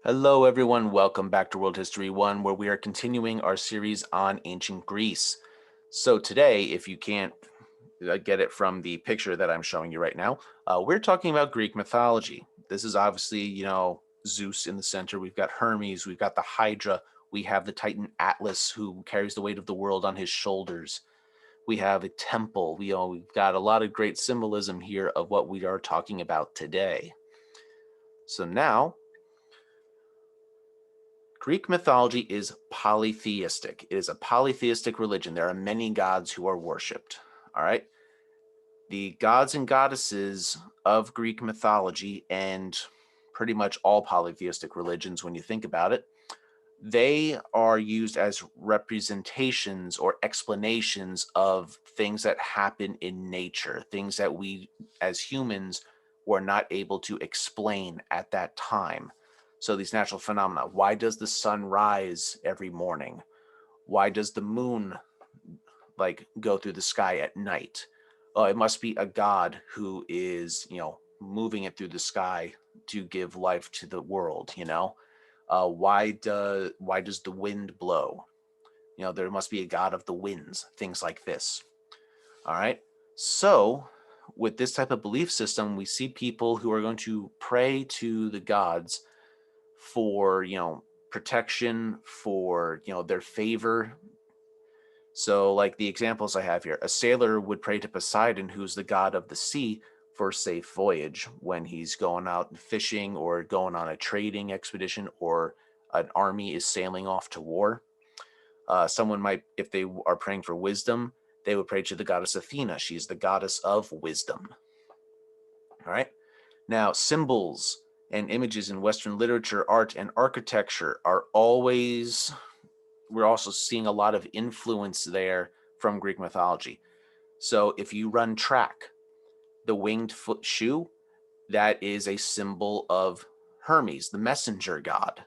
Hello, everyone. Welcome back to World History 1, where we are continuing our series on ancient Greece. So, today, if you can't get it from the picture that I'm showing you right now, we're talking about Greek mythology. This is obviously, Zeus in the center. We've got Hermes, we've got the Hydra, we have the Titan Atlas who carries the weight of the world on his shoulders. We have a temple. We've got a lot of great symbolism here of what we are talking about today. So, now Greek mythology is polytheistic. It is a polytheistic religion. There are many gods who are worshipped. All right. The gods and goddesses of Greek mythology and pretty much all polytheistic religions, when you think about it, they are used as representations or explanations of things that happen in nature, things that we as humans were not able to explain at that time. So these natural phenomena, why does the sun rise every morning? Why does the moon go through the sky at night? Oh, it must be a god who is, moving it through the sky to give life to the world. Why does the wind blow? There must be a god of the winds, things like this. All right. So, with this type of belief system, we see people who are going to pray to the gods for, protection, for, their favor. So, like the examples I have here, a sailor would pray to Poseidon, who's the god of the sea, for a safe voyage when he's going out fishing or going on a trading expedition or an army is sailing off to war. Someone might, if they are praying for wisdom, they would pray to the goddess Athena. She's the goddess of wisdom. All right. Now, symbols and images in Western literature, art, and architecture are always, we're also seeing a lot of influence there from Greek mythology. So if you run track, the winged foot shoe, that is a symbol of Hermes, the messenger god.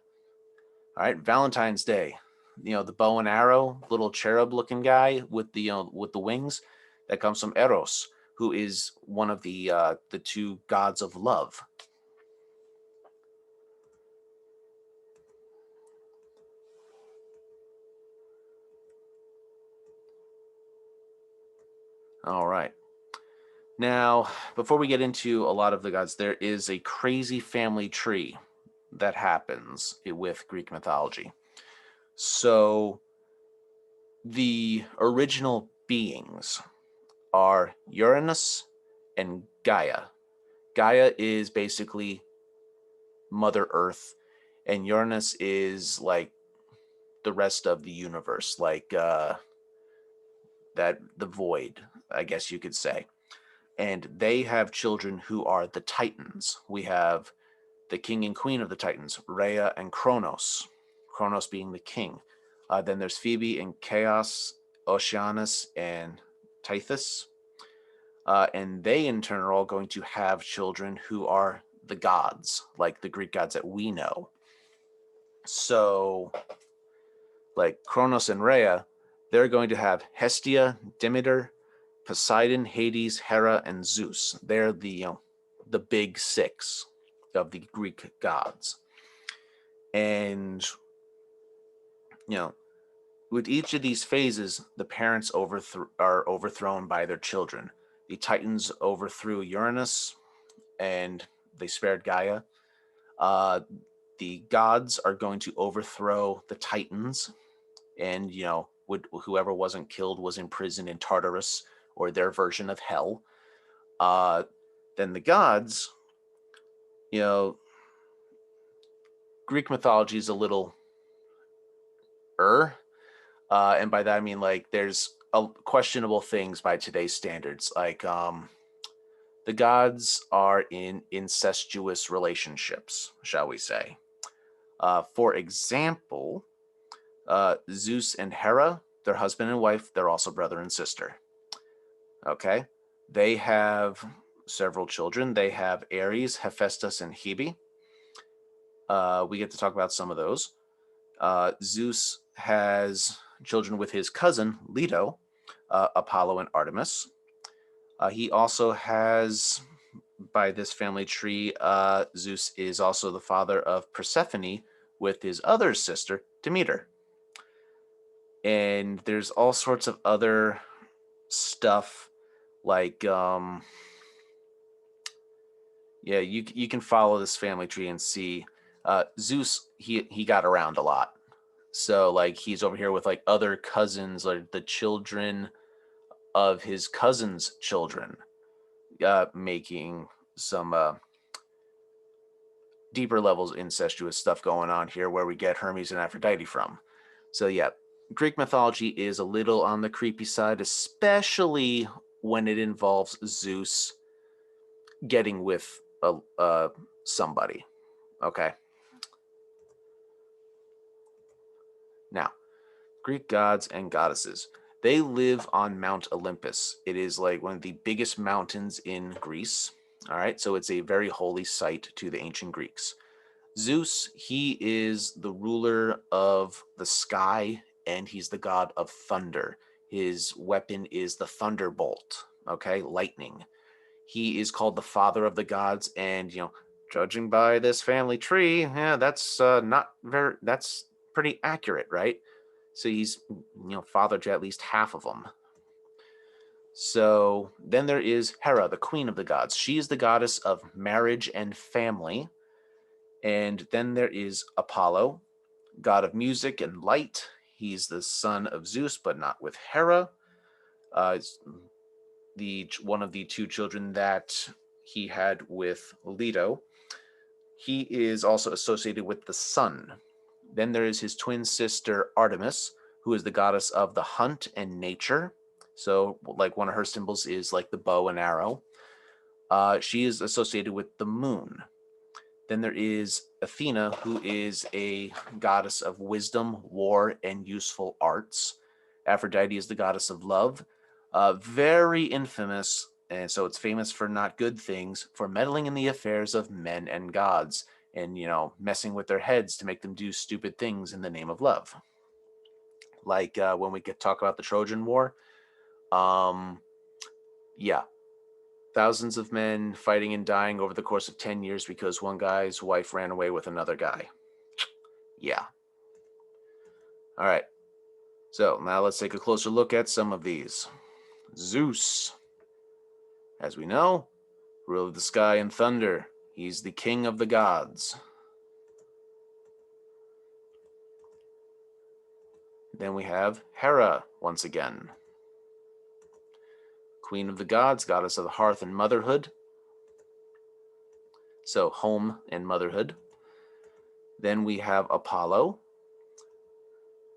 All right, Valentine's Day, the bow and arrow, little cherub-looking guy with the wings, that comes from Eros, who is one of the two gods of love. All right. Now, before we get into a lot of the gods, there is a crazy family tree that happens with Greek mythology. So, the original beings are Uranus and Gaia. Gaia is basically Mother Earth, and Uranus is like the rest of the universe, like the void, I guess you could say. And they have children who are the Titans. We have the king and queen of the Titans, Rhea and Kronos, Kronos being the king. Then there's Phoebe and Chaos, Oceanus and Tethys. And they, in turn, are all going to have children who are the gods, like the Greek gods that we know. So, like Kronos and Rhea, they're going to have Hestia, Demeter, Poseidon, Hades, Hera, and Zeus. They're the big six of the Greek gods. And you know, with each of these phases, the parents are overthrown by their children. The Titans overthrew Uranus, and they spared Gaia. Uh, the gods are going to overthrow the Titans, and whoever wasn't killed was imprisoned in Tartarus or their version of hell. Uh, then the gods, you know, Greek mythology is a little and by that I mean like there's questionable things by today's standards. Like the gods are in incestuous relationships, shall we say? For example, Zeus and Hera, they're husband and wife. They're also brother and sister. Okay, they have several children. They have Ares, Hephaestus, and Hebe. We get to talk about some of those. Zeus has children with his cousin Leto, Apollo and Artemis. He also has by this family tree, Zeus is also the father of Persephone with his other sister, Demeter. And there's all sorts of other stuff like, yeah, you can follow this family tree and see Zeus. He got around a lot. So like he's over here with like other cousins, like the children of his cousins' children, making some deeper levels incestuous stuff going on here, where we get Hermes and Aphrodite from. So yeah, Greek mythology is a little on the creepy side, especially when it involves Zeus getting with somebody. Okay. Now, Greek gods and goddesses. They live on Mount Olympus. It is like one of the biggest mountains in Greece. All right, so it's a very holy site to the ancient Greeks. Zeus, he is the ruler of the sky and he's the god of thunder. His weapon is the thunderbolt, okay, lightning. He is called the father of the gods, and judging by this family tree, yeah, that's not very. That's pretty accurate, right? So he's father to at least half of them. So then there is Hera, the queen of the gods. She is the goddess of marriage and family. And then there is Apollo, god of music and light. He's the son of Zeus, but not with Hera. One of the two children that he had with Leto. He is also associated with the sun. Then there is his twin sister Artemis, who is the goddess of the hunt and nature. So, like one of her symbols is like the bow and arrow. She is associated with the moon. Then there is Athena, who is a goddess of wisdom, war, and useful arts. Aphrodite is the goddess of love. Very infamous, and so it's famous for not good things, for meddling in the affairs of men and gods, and messing with their heads to make them do stupid things in the name of love. Like when we could talk about the Trojan War. Yeah, thousands of men fighting and dying over the course of 10 years because one guy's wife ran away with another guy. Yeah. All right. So now let's take a closer look at some of these. Zeus, as we know, ruler of the sky and thunder. He's the king of the gods. Then we have Hera once again. Queen of the gods, goddess of the hearth and motherhood. So home and motherhood. Then we have Apollo.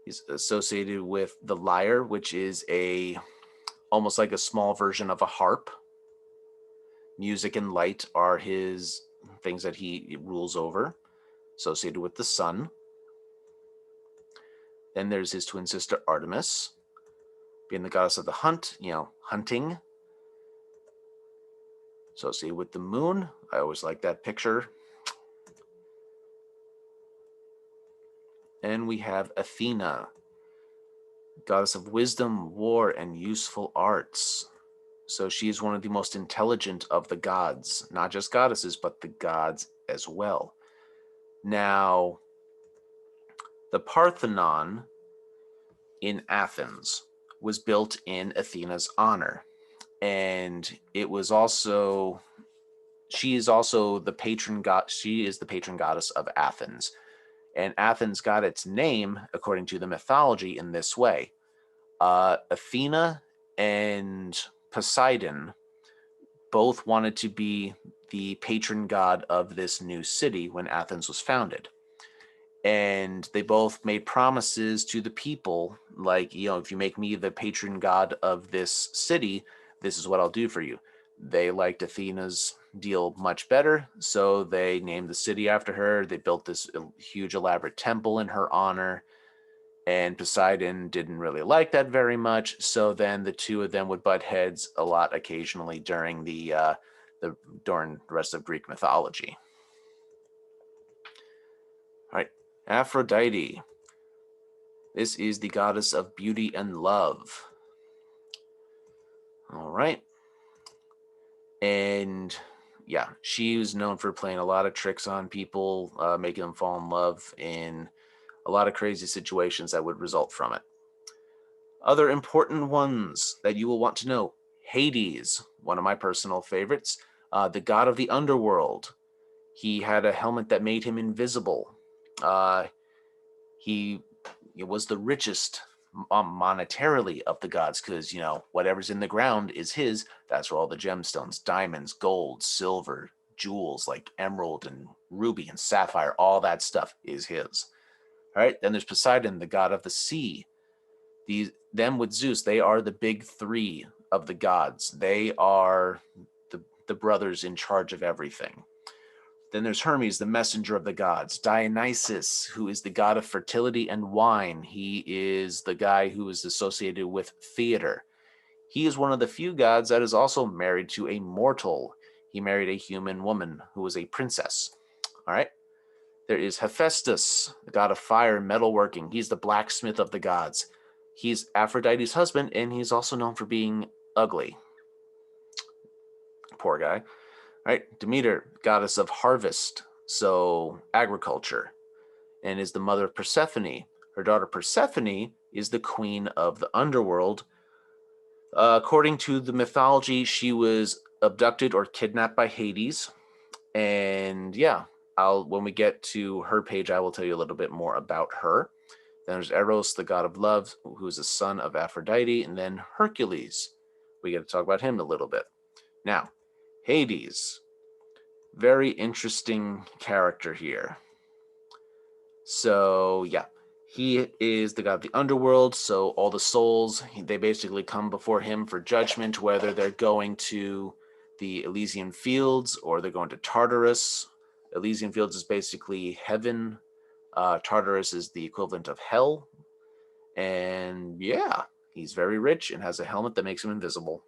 He's associated with the lyre, which is almost like a small version of a harp. Music and light are his things that he rules over, associated with the sun. Then there's his twin sister Artemis, being the goddess of the hunt, hunting. Associated with the moon. I always like that picture. And we have Athena, goddess of wisdom, war, and useful arts. So she is one of the most intelligent of the gods, not just goddesses, but the gods as well. Now, the Parthenon in Athens was built in Athena's honor. And it was also, she is also the patron god, she is the patron goddess of Athens. And Athens got its name, according to the mythology, in this way. Athena and Poseidon both wanted to be the patron god of this new city when Athens was founded. And they both made promises to the people, like, if you make me the patron god of this city, this is what I'll do for you. They liked Athena's deal much better, so they named the city after her. They built this huge elaborate temple in her honor, and Poseidon didn't really like that very much, so then the two of them would butt heads a lot occasionally during the rest of Greek mythology. All right, Aphrodite. This is the goddess of beauty and love. All right. And yeah, she was known for playing a lot of tricks on people, making them fall in love in a lot of crazy situations that would result from it. Other important ones that you will want to know: Hades, one of my personal favorites, the god of the underworld. He had a helmet that made him invisible. He was the richest monetarily of the gods because, whatever's in the ground is his. That's where all the gemstones, diamonds, gold, silver, jewels like emerald and ruby and sapphire, all that stuff is his. All right, then there's Poseidon, the god of the sea. Them with Zeus, they are the big three of the gods. They are the brothers in charge of everything. Then there's Hermes, the messenger of the gods. Dionysus, who is the god of fertility and wine. He is the guy who is associated with theater. He is one of the few gods that is also married to a mortal. He married a human woman who was a princess. All right. There is Hephaestus, the god of fire and metalworking. He's the blacksmith of the gods. He's Aphrodite's husband, and he's also known for being ugly. Poor guy. Right? Demeter, goddess of harvest, so agriculture, and is the mother of Persephone. Her daughter Persephone is the queen of the underworld. According to the mythology, she was abducted or kidnapped by Hades. And yeah, when we get to her page, I will tell you a little bit more about her. Then there's Eros, the god of love, who's the son of Aphrodite, and then Hercules. We get to talk about him a little bit. Now, Hades, very interesting character here. So yeah, he is the god of the underworld. So all the souls, they basically come before him for judgment, whether they're going to the Elysian Fields or they're going to Tartarus. Elysian Fields is basically heaven. Tartarus is the equivalent of hell. And yeah, he's very rich and has a helmet that makes him invisible.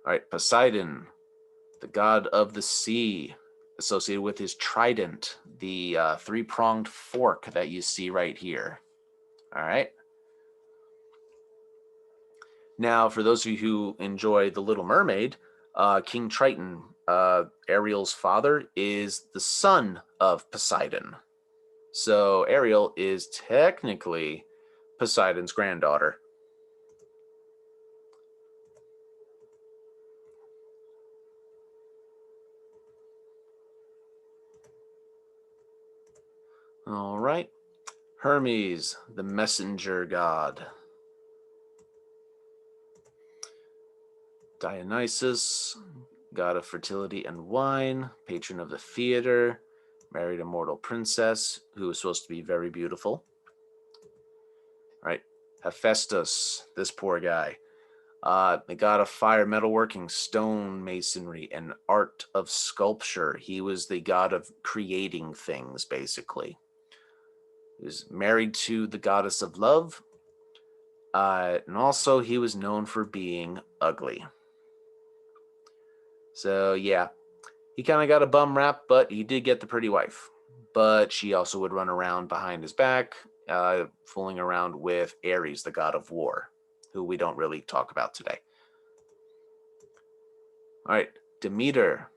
All right, Poseidon, the god of the sea, associated with his trident, the three-pronged fork that you see right here. All right. Now, for those of you who enjoy The Little Mermaid, King Triton, Ariel's father, is the son of Poseidon. So Ariel is technically Poseidon's granddaughter. All right. Hermes, the messenger god. Dionysus, god of fertility and wine, patron of the theater, married a mortal princess who was supposed to be very beautiful. All right. Hephaestus, this poor guy, the god of fire, metalworking, stone masonry, and art of sculpture. He was the god of creating things, basically. He was married to the goddess of love, and also he was known for being ugly. So yeah, he kind of got a bum rap, but he did get the pretty wife. But she also would run around behind his back, fooling around with Ares, the god of war, who we don't really talk about today. All right, Demeter,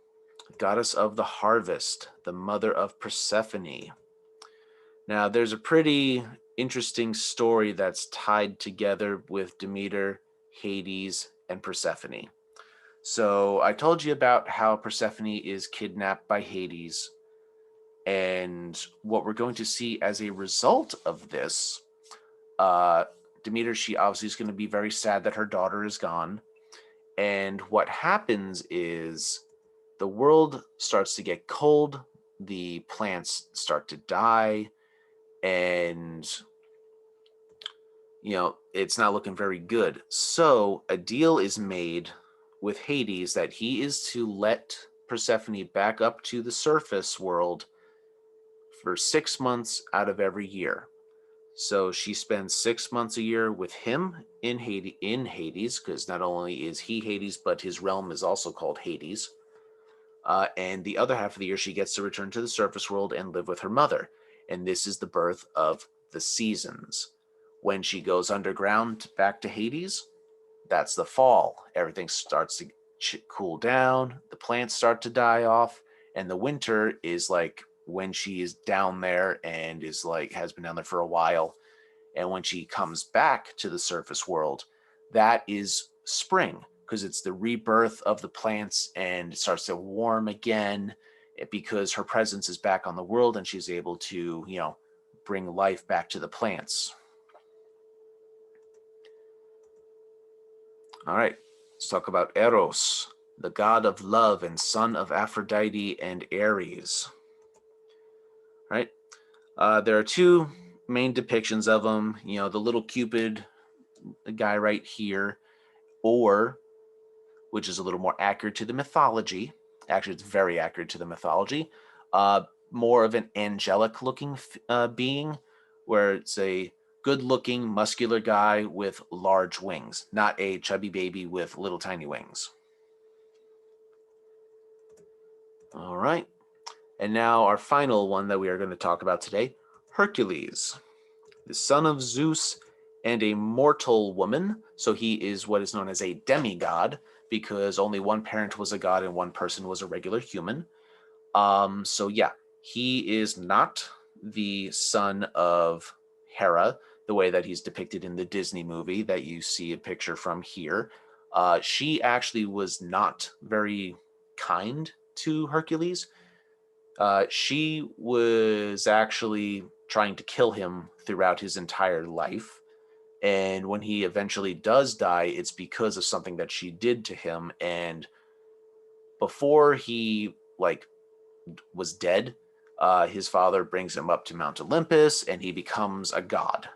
goddess of the harvest, the mother of Persephone. Now, there's a pretty interesting story that's tied together with Demeter, Hades, and Persephone. So I told you about how Persephone is kidnapped by Hades, and what we're going to see as a result of this, Demeter, she obviously is going to be very sad that her daughter is gone. And what happens is the world starts to get cold, the plants start to die, and it's not looking very good. So a deal is made with Hades that he is to let Persephone back up to the surface world for 6 months out of every year. So she spends 6 months a year with him in Hades, because not only is he Hades, but his realm is also called Hades. And the other half of the year, she gets to return to the surface world and live with her mother. And this is the birth of the seasons. When she goes underground back to Hades, that's the fall. Everything starts to cool down, the plants start to die off, and the winter is like when she is down there and is like has been down there for a while. And when she comes back to the surface world, that is spring because it's the rebirth of the plants and it starts to warm again because her presence is back on the world and she's able to, bring life back to the plants. All right, let's talk about Eros, the god of love and son of Aphrodite and Ares. All right, there are two main depictions of him. The little Cupid guy right here, or which is a little more accurate to the mythology. Actually, it's very accurate to the mythology. More of an angelic-looking being, where it's a good-looking, muscular guy with large wings, not a chubby baby with little tiny wings. All right. And now our final one that we are going to talk about today, Hercules, the son of Zeus and a mortal woman. So he is what is known as a demigod because only one parent was a god and one person was a regular human. So yeah, he is not the son of Hera, the way that he's depicted in the Disney movie that you see a picture from here. She actually was not very kind to Hercules. She was actually trying to kill him throughout his entire life. And when he eventually does die, it's because of something that she did to him. And before he was dead, his father brings him up to Mount Olympus and he becomes a god,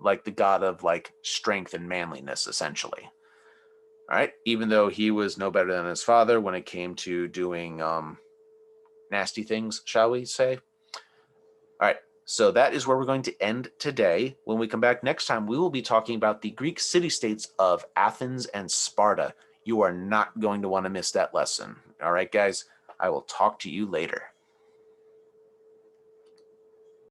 like the god of strength and manliness, essentially. All right. Even though he was no better than his father when it came to doing nasty things, shall we say. All right. So that is where we're going to end today. When we come back next time, we will be talking about the Greek city-states of Athens and Sparta. You are not going to want to miss that lesson. All right, guys. I will talk to you later.